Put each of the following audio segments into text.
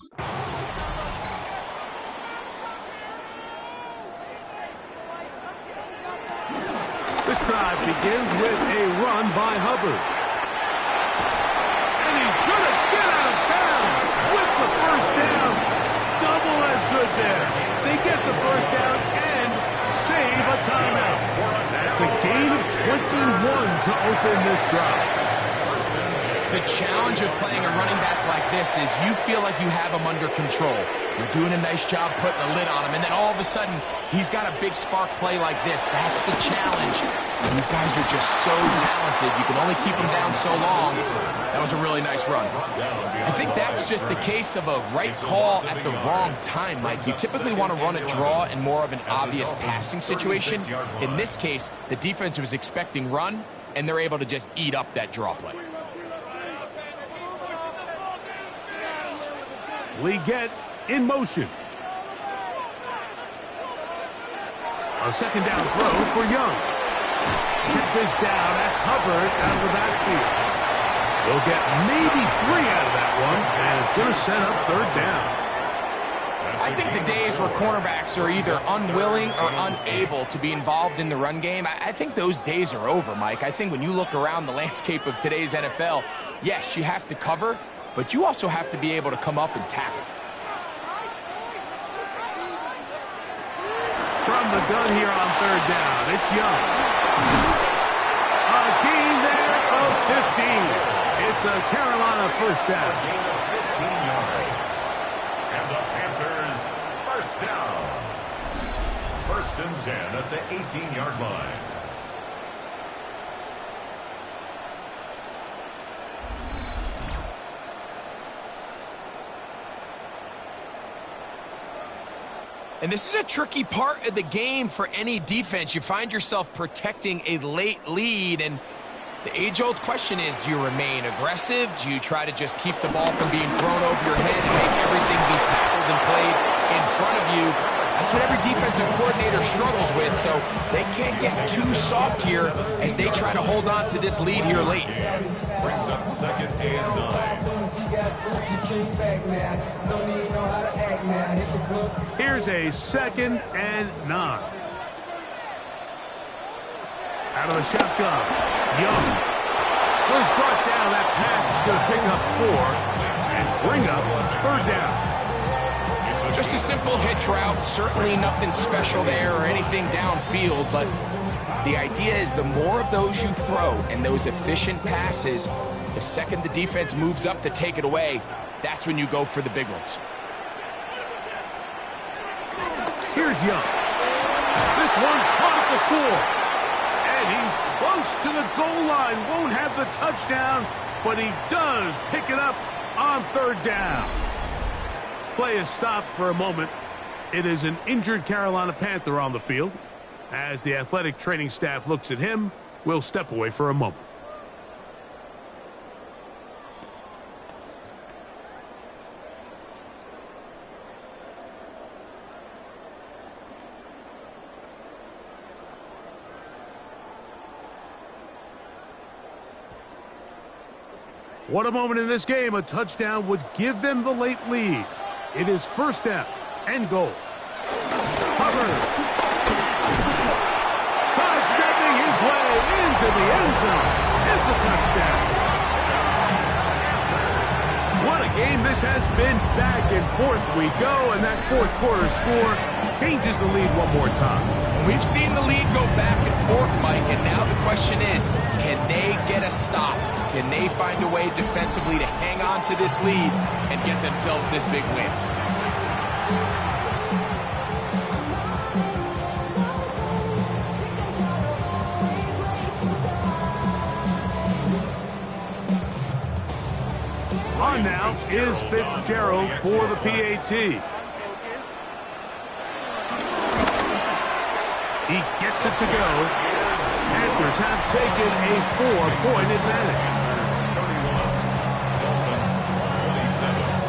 This drive begins with a run by Hubbard. And he's going to get out of bounds with the first down. Double as good there. They get the first down and save a timeout. That's a gain of 21 to open this drive. The challenge of playing a running back like this is you feel like you have him under control. You're doing a nice job putting a lid on him, and then all of a sudden, he's got a big spark play like this. That's the challenge. And these guys are just so talented. You can only keep them down so long. That was a really nice run. I think that's just a case of a right call at the wrong time, Mike. You typically want to run a draw in more of an obvious passing situation. In this case, the defense was expecting run, and they're able to just eat up that draw play. Leggett in motion. A second down throw for Young. Chip is down. That's Hubbard out of the backfield. They'll get maybe 3 out of that one, and it's going to set up third down. I think the days where cornerbacks are either unwilling or unable to be involved in the run game, I think those days are over, Mike. I think when you look around the landscape of today's NFL, yes, you have to cover, but you also have to be able to come up and tackle. From the gun here on third down, it's Young. A gain there of 15. It's a Carolina first down. A gain of 15 yards. And the Panthers first down. 1st and 10 at the 18-yard line. And this is a tricky part of the game for any defense. You find yourself protecting a late lead, and the age-old question is, do you remain aggressive? Do you try to just keep the ball from being thrown over your head and make everything be tackled and played in front of you? That's what every defensive coordinator struggles with, so they can't get too soft here as they try to hold on to this lead here late. Brings up 2nd and 9. Here's a 2nd and 9. Out of the shotgun, Young was brought down. That pass is going to pick up 4 and bring up third down. Just a simple hitch route, certainly nothing special there or anything downfield, but the idea is the more of those you throw and those efficient passes, the second the defense moves up to take it away, that's when you go for the big ones. Here's Young. This one caught at the 4. And he's close to the goal line. Won't have the touchdown, but he does pick it up on third down. Play is stopped for a moment. It is an injured Carolina Panther on the field. As the athletic training staff looks at him, we'll step away for a moment. What a moment in this game. A touchdown would give them the late lead. It is 1st down and goal. Hubbard. Sidestepping his way into the end zone. It's a touchdown. What a game this has been. Back and forth we go, and that 4th quarter score changes the lead one more time. We've seen the lead go back and forth, Mike, and now the question is, can they get a stop? Can they find a way defensively to hang on to this lead and get themselves this big win? On now is Fitzgerald for the PAT. He gets it to go. Panthers have taken a 4-point advantage. Dolphins 27.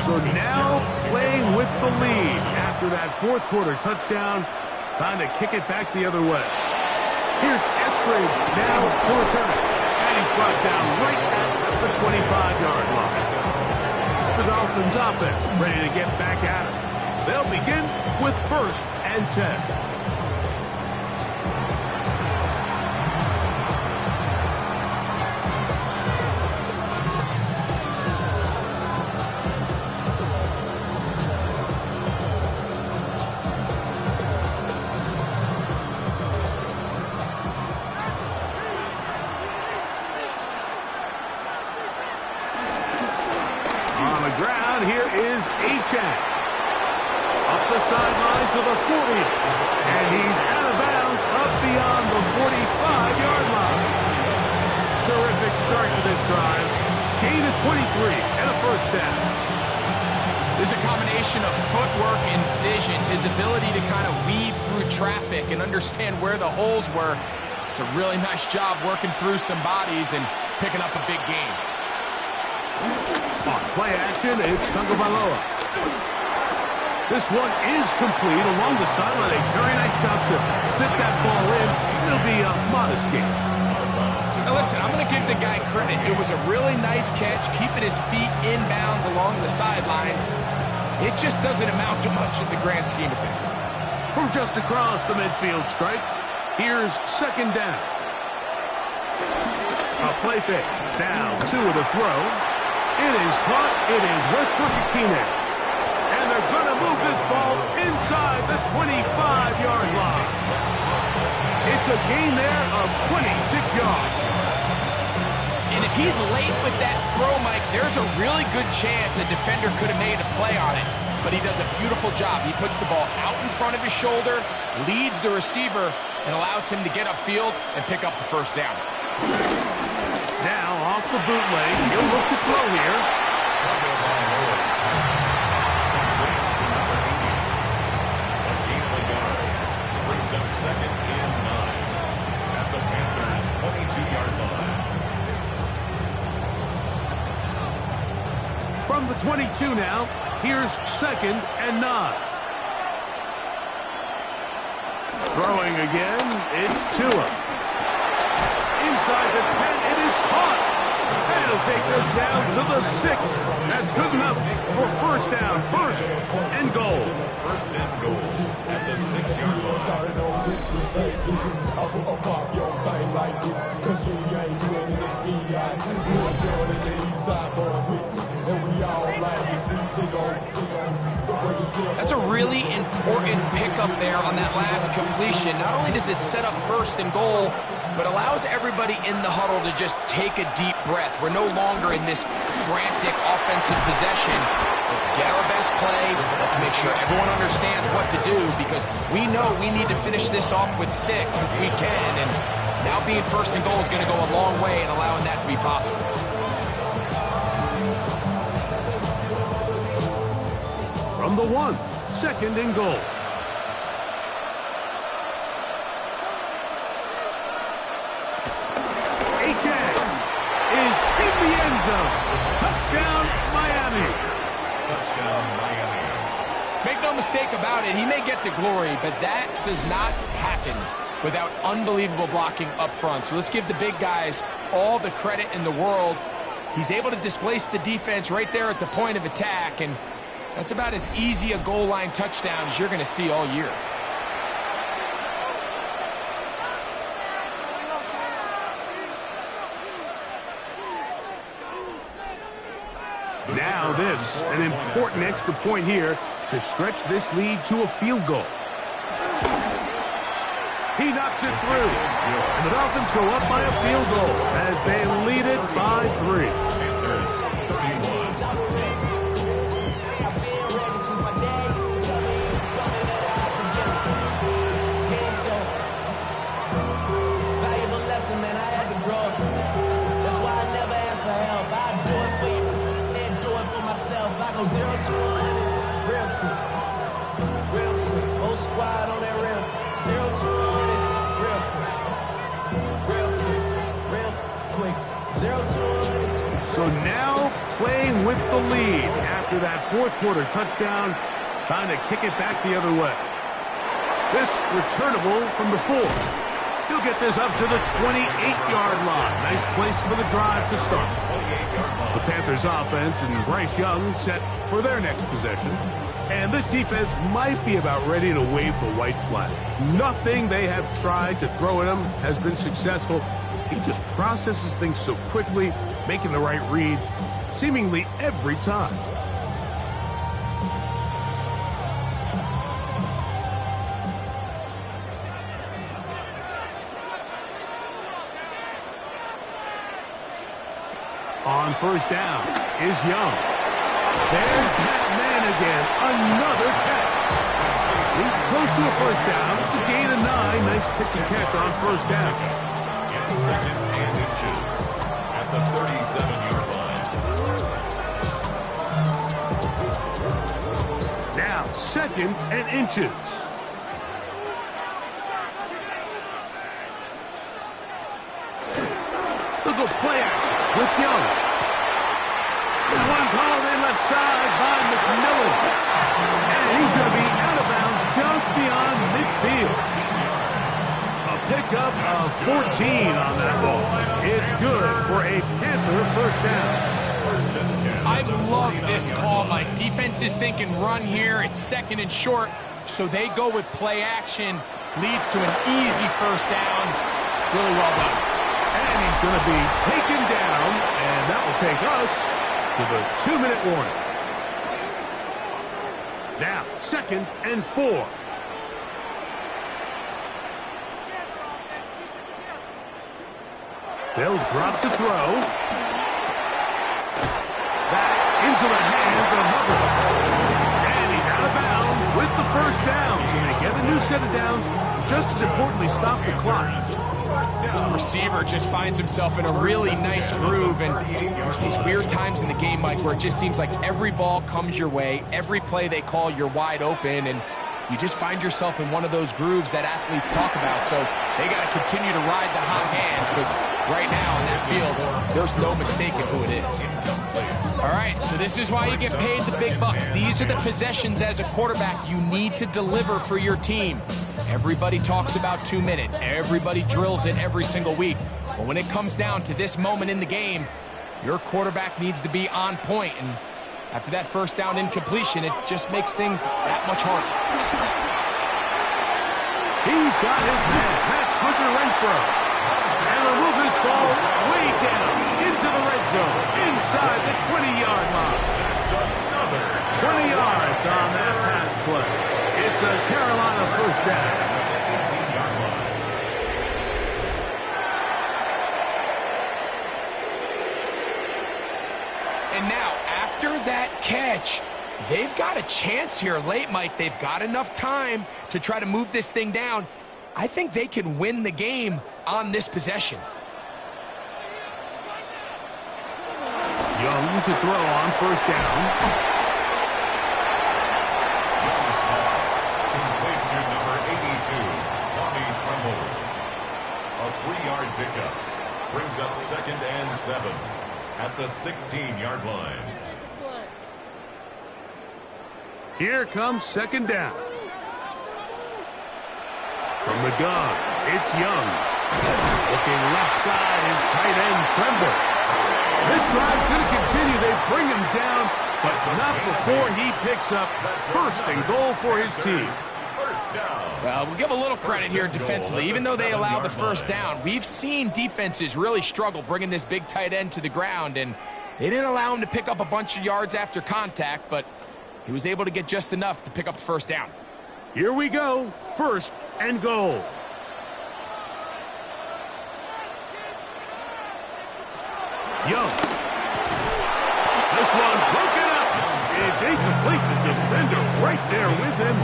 So now playing with the lead after that fourth quarter touchdown. Time to kick it back the other way. Here's Eskridge now to return it. And he's brought down right at the 25-yard line. The Dolphins offense ready to get back at it. They'll begin with 1st and 10. Up the sideline to the 40. And he's out of bounds up beyond the 45-yard line. Terrific start to this drive. Gain of 23 and a 1st down. There's a combination of footwork and vision, his ability to kind of weave through traffic and understand where the holes were. It's a really nice job working through some bodies and picking up a big gain. On play action, it's Tagovailoa. This one is complete along the sideline. A very nice job to fit that ball in. It'll be a modest gain. Now listen, I'm going to give the guy credit. It was a really nice catch, keeping his feet inbounds along the sidelines. It just doesn't amount to much in the grand scheme of things. From just across the midfield stripe, here's 2nd down. A play fake. Down 2 of the throw. It is caught. It is Westbrook-Ikhine. And they're going to move this ball inside the 25-yard line. It's a gain there of 26 yards. And if he's late with that throw, Mike, there's a really good chance a defender could have made a play on it. But he does a beautiful job. He puts the ball out in front of his shoulder, leads the receiver, and allows him to get upfield and pick up the 1st down. Now off the bootleg, he'll look to throw here. Brings up 2nd and 9 at the Panthers' 22-yard line. From the 22 now, here's 2nd and 9. Throwing again, it's Tua. Inside the 10, it is caught. And it'll take this down to the 6. That's good enough for 1st down. 1st and goal. 1st and goal at the 6-yard That's a really important pickup there on that last completion. Not only does it set up 1st and goal, but allows everybody in the huddle to just take a deep breath. We're no longer in this frantic offensive possession. Let's get our best play. Let's make sure everyone understands what to do, because we know we need to finish this off with 6 if we can. And now being 1st and goal is going to go a long way in allowing that to be possible. From the 1, 2nd and goal. Is in the end zone. Touchdown, Miami. Touchdown, Miami. Make no mistake about it, he may get the glory, but that does not happen without unbelievable blocking up front. So let's give the big guys all the credit in the world. He's able to displace the defense right there at the point of attack, and that's about as easy a goal line touchdown as you're going to see all year. Now this, an important extra point here to stretch this lead to a field goal. He knocks it through, and the Dolphins go up by a field goal as they lead it by 3. Panthers 31. Valuable lesson, man. I had to grow up. That's why I never ask for help. I do it for you and do it for myself. I go 0 to 100 real quick. Real quick. Whole squad on that real. 0 to 100 real quick. Real quick. Real quick. 0 to 100. So now playing with the lead after that fourth quarter touchdown, trying to kick it back the other way. This returnable from the 4. He'll get this up to the 28-yard line. Nice place for the drive to start. The Panthers offense and Bryce Young set for their next possession. And this defense might be about ready to wave the white flag. Nothing they have tried to throw at him has been successful. He just processes things so quickly, making the right read seemingly every time. On first down is Young. There's that man again. Another catch. He's close to a first down. It's a gain of 9. Nice pitch and catch on first down. It's 2nd and inches at the 37-yard line. Now 2nd and inches. Look at play action with Young. This one's hauled in left side by McMillan. And he's going to be out of bounds just beyond midfield. A pickup of 14 on that ball. It's good for a Panther first down. I love this call. My defense is thinking run here. It's 2nd and short, so they go with play action. Leads to an easy first down. Really well done. And he's going to be taken down, and that will take us to the 2-minute warning. Now, 2nd and 4. They'll drop to throw. Back into the hands of Hubbard. And he's out of bounds with the first down. So they get a new set of downs. Just as importantly, stop the clock. The receiver just finds himself in a really nice groove, and there's these weird times in the game, Mike, where it just seems like every ball comes your way, every play they call, you're wide open, and you just find yourself in one of those grooves that athletes talk about. So they got to continue to ride the hot hand, because right now in that field, there's no mistaking who it is. All right, so this is why you get paid the big bucks. These are the possessions as a quarterback you need to deliver for your team. Everybody talks about 2-minute. Everybody drills it every single week. But when it comes down to this moment in the game, your quarterback needs to be on point. And after that first down incompletion, it just makes things that much harder. He's got his man. That's Hunter Renfrow. And will move this ball way down into the red zone, inside the 20-yard line. That's another 20 yards on that pass play. It's a Carolina first down. 18-yard line. And now, after that catch, they've got a chance here late, Mike. They've got enough time to try to move this thing down. I think they can win the game on this possession. Young to throw on first down. Young's pass complete to number 82, Tommy Tremble. A 3-yard pickup brings up 2nd and 7 at the 16-yard line. Here comes 2nd down. From the gun, it's Young. Looking left side is tight end Tremble. This drive's going to continue. They bring him down, but not before he picks up 1st and goal for his team. First down. Well, we'll give a little credit here defensively. Even though they allowed the first down, we've seen defenses really struggle bringing this big tight end to the ground, and they didn't allow him to pick up a bunch of yards after contact, but he was able to get just enough to pick up the first down. Here we go. 1st and goal. Young. This one broken up. It's incomplete. The defender right there with him.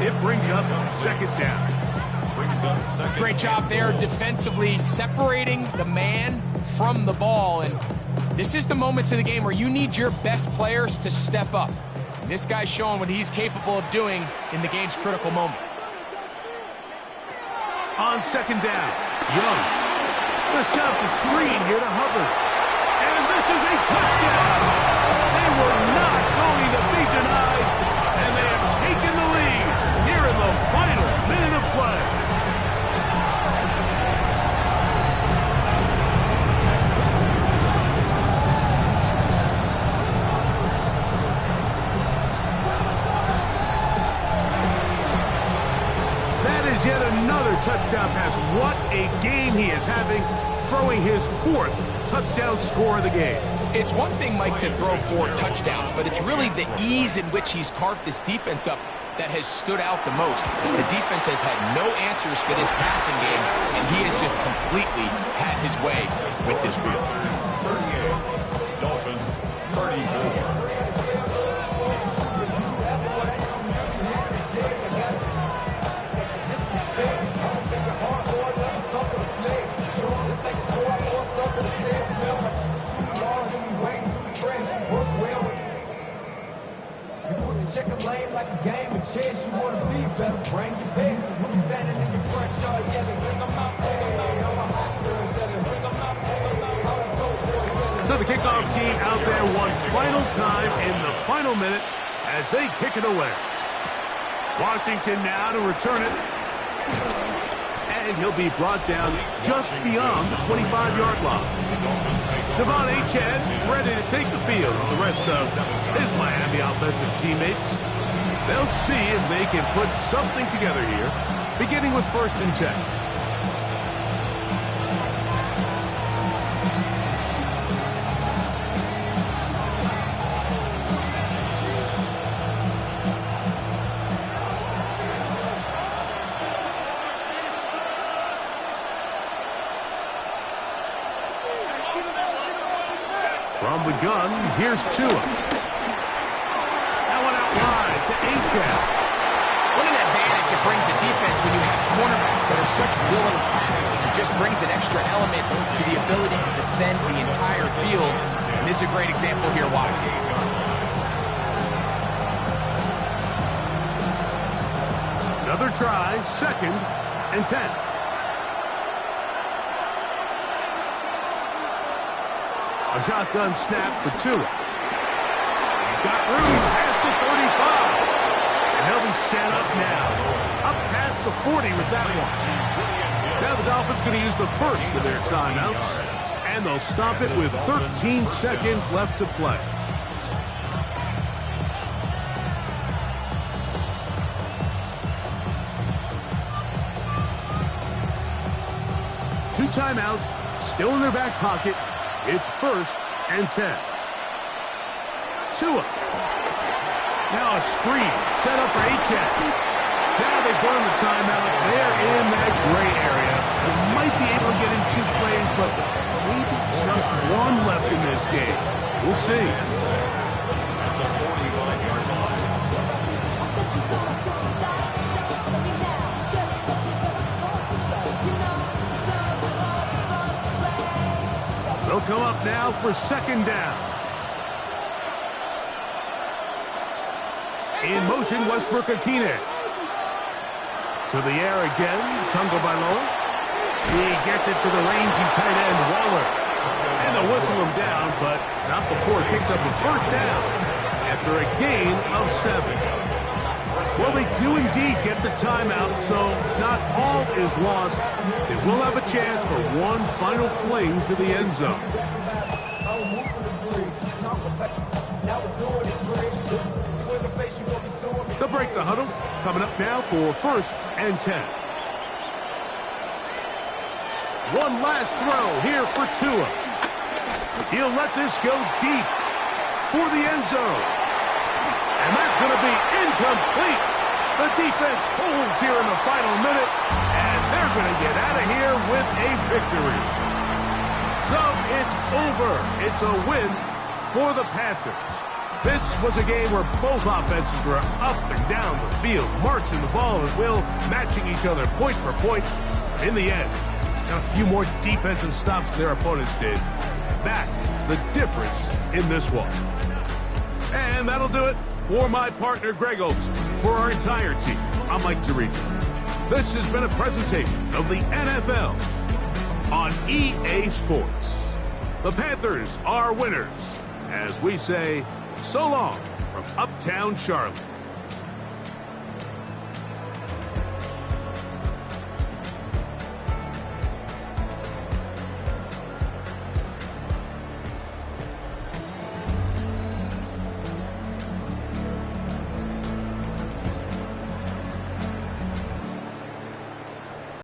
It brings up 2nd down. Brings up 2nd. Great job there defensively, separating the man from the ball. And this is the moments of the game where you need your best players to step up. And this guy's showing what he's capable of doing in the game's critical moment. On 2nd down, Young. Gonna set up the screen here to Hubbard. And this is a touchdown. touchdown pass. What a game he is having, throwing his 4th touchdown score of the game. It's one thing, Mike, to throw 4 touchdowns, but it's really the ease in which he's carved this defense up that has stood out the most. The defense has had no answers for this passing game, and he has just completely had his way with this group. 38, Dolphins 34. Check a lane like a game of chess. You want to be better, bring your best. When you standing in your front yard yelling, bring them out, all the hot girls yelling, bring them out, So the kickoff team out there one final time in the final minute as they kick it away. Washington now to return it. And he'll be brought down just beyond the 25-yard line. Devon Achane ready to take the field with the rest of his Miami offensive teammates. They'll see if they can put something together here, beginning with 1st and 10. From the gun, here's Tua. That one out wide to Achane. What an advantage it brings a defense when you have cornerbacks that are such willing tacklers. It just brings an extra element to the ability to defend the entire field. And this is a great example here why. Another try, 2nd and 10. A shotgun snap for Tua. He's got room past the 35. And he'll be set up now. Up past the 40 with that one. Now the Dolphins going to use the first of their timeouts. And they'll stop it with 13 seconds left to play. Two timeouts still in their back pocket. It's 1st and 10. Tua. Now a screen set up for Achane. Now they burn the timeout. They're in that gray area. They might be able to get in 2 plays, but maybe just 1 left in this game. We'll see. At the 45-yard line. They'll come up now for 2nd down. In motion, Westbrook-Ikhine. To the air again, Tagovailoa. He gets it to the rangy tight end, Waller. And they'll whistle him down, but not before he picks up a 1st down after a gain of 7. Well, they do indeed get the timeout, so not all is lost. They will have a chance for one final fling to the end zone. They'll break the huddle. Coming up now for 1st and 10. One last throw here for Tua. He'll let this go deep for the end zone. And that's going to be incomplete. The defense holds here in the final minute, and they're going to get out of here with a victory. So it's over. It's a win for the Panthers. This was a game where both offenses were up and down the field, marching the ball at will, matching each other point for point. In the end, got a few more defensive stops than their opponents did. That's the difference in this one. And that'll do it for my partner, Greg Olson. For our entire team, I'm Mike Tirico. This has been a presentation of the NFL on EA Sports. The Panthers are winners, as we say, so long from Uptown Charlotte.